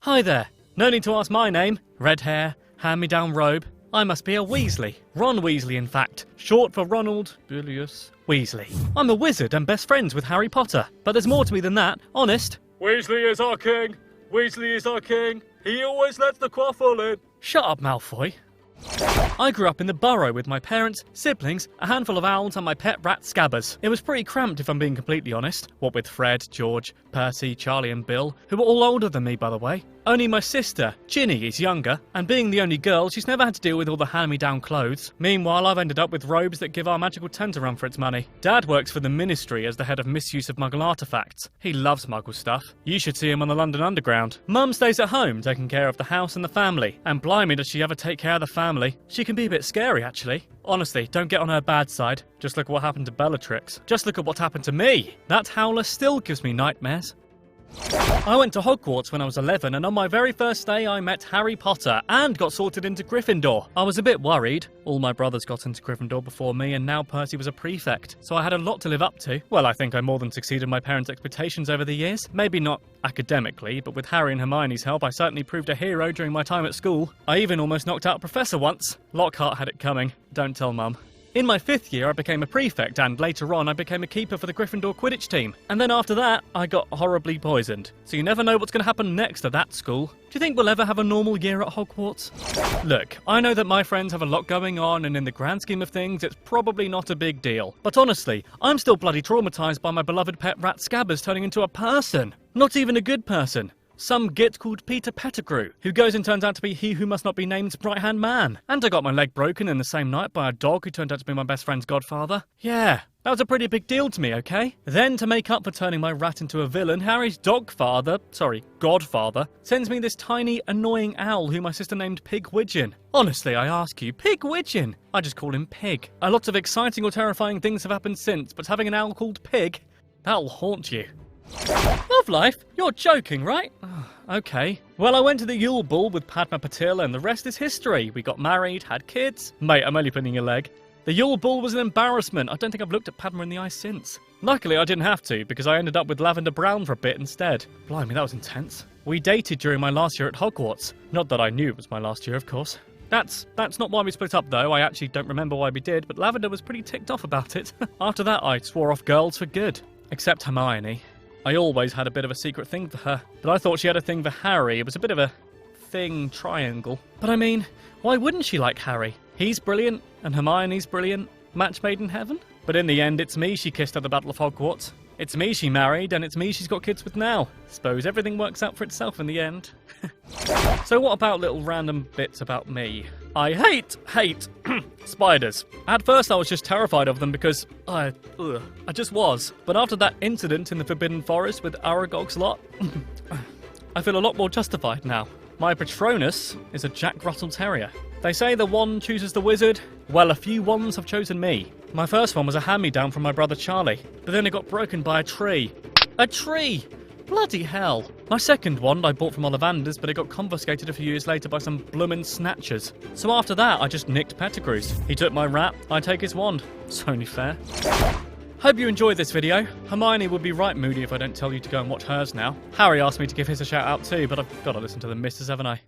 Hi there. No need to ask my name. Red hair, hand-me-down robe. I must be a Weasley. Ron Weasley, in fact. Short for Ronald Bilious Weasley. I'm a wizard and best friends with Harry Potter. But there's more to me than that, honest. Weasley is our king. Weasley is our king. He always lets the quaffle in. Shut up, Malfoy. I grew up in the Burrow with my parents, siblings, a handful of owls and my pet rat Scabbers. It was pretty cramped if I'm being completely honest. What with Fred, George, Percy, Charlie and Bill, who were all older than me by the way. Only my sister, Ginny, is younger, and being the only girl, she's never had to deal with all the hand-me-down clothes. Meanwhile, I've ended up with robes that give our magical tent a run for its money. Dad works for the Ministry as the head of misuse of Muggle artefacts. He loves Muggle stuff. You should see him on the London Underground. Mum stays at home, taking care of the house and the family. And blimey, does she ever take care of the family. She can be a bit scary, actually. Honestly, don't get on her bad side. Just look at what happened to Bellatrix. Just look at what happened to me. That howler still gives me nightmares. I went to Hogwarts when I was 11 and on my very first day I met Harry Potter and got sorted into Gryffindor. I was a bit worried. All my brothers got into Gryffindor before me and now Percy was a prefect, so I had a lot to live up to. Well, I think I more than succeeded my parents' expectations over the years. Maybe not academically, but with Harry and Hermione's help I certainly proved a hero during my time at school. I even almost knocked out a professor once. Lockhart had it coming. Don't tell Mum. In my 5th year I became a prefect and later on I became a keeper for the Gryffindor Quidditch team. And then after that I got horribly poisoned. So you never know what's going to happen next at that school. Do you think we'll ever have a normal year at Hogwarts? Look, I know that my friends have a lot going on and in the grand scheme of things it's probably not a big deal. But honestly, I'm still bloody traumatised by my beloved pet rat Scabbers turning into a person. Not even a good person. Some git called Peter Pettigrew, who goes and turns out to be he who must not be named's right-hand man. And I got my leg broken in the same night by a dog who turned out to be my best friend's godfather. Yeah, that was a pretty big deal to me, okay? Then, to make up for turning my rat into a villain, Harry's godfather, sends me this tiny, annoying owl who my sister named Pigwidgeon. Honestly, I ask you, Pigwidgeon! I just call him Pig. A lot of exciting or terrifying things have happened since, but having an owl called Pig, that'll haunt you. Love life? You're joking, right? Okay. Well, I went to the Yule Ball with Padma Patil and the rest is history. We got married, had kids. Mate, I'm only putting your leg. The Yule Ball was an embarrassment. I don't think I've looked at Padma in the eye since. Luckily, I didn't have to, because I ended up with Lavender Brown for a bit instead. Blimey, that was intense. We dated during my last year at Hogwarts. Not that I knew it was my last year, of course. That's not why we split up, though. I actually don't remember why we did, but Lavender was pretty ticked off about it. After that, I swore off girls for good. Except Hermione. I always had a bit of a secret thing for her, but I thought she had a thing for Harry. It was a bit of a thing triangle. But I mean, why wouldn't she like Harry? He's brilliant, and Hermione's brilliant. Match made in heaven? But in the end, it's me she kissed at the Battle of Hogwarts. It's me she married, and it's me she's got kids with now. Suppose everything works out for itself in the end. So what about little random bits about me? I hate spiders. At first I was just terrified of them because I just was. But after that incident in the Forbidden Forest with Aragog's lot, I feel a lot more justified now. My Patronus is a Jack Russell Terrier. They say the wand chooses the wizard. Well, a few wands have chosen me. My first one was a hand-me-down from my brother Charlie, but then it got broken by a tree. A tree! Bloody hell. My second wand I bought from Ollivanders, but it got confiscated a few years later by some bloomin' snatchers. So after that, I just nicked Pettigrew's. He took my rat, I take his wand. It's only fair. Hope you enjoyed this video. Hermione would be right moody if I don't tell you to go and watch hers now. Harry asked me to give his a shout out too, but I've got to listen to the missus, haven't I?